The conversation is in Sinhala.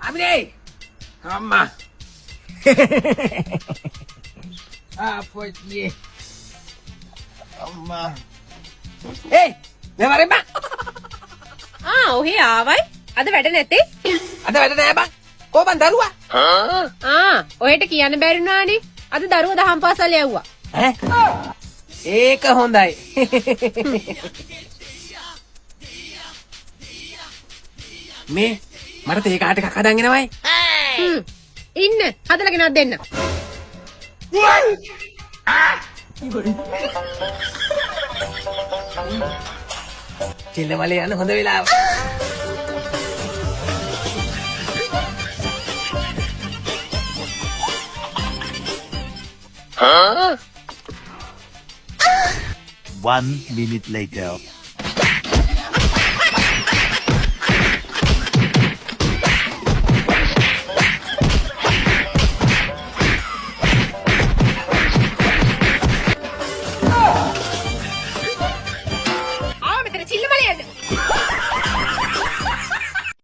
Abdi! Amma! Apa dia? Amma! Hey! මෙවරෙන් බං! ඔහේ ආවයි. අද වැඩ නැත්තේ? අද වැඩ නෑ බං. කොහොමද දරුවා? ඔහෙට කියන්න බැරි වුණානේ. අද දරුවා දහම් පාසල් යවුවා. ඈ? ඒක හොඳයි. මේ මට තේ කාට එකක් හදන් එනවයි. ඉන්න හදලා ගෙනත් දෙන්න. චිල්ලමලේ යන හොඳ වෙලාව. One minute later.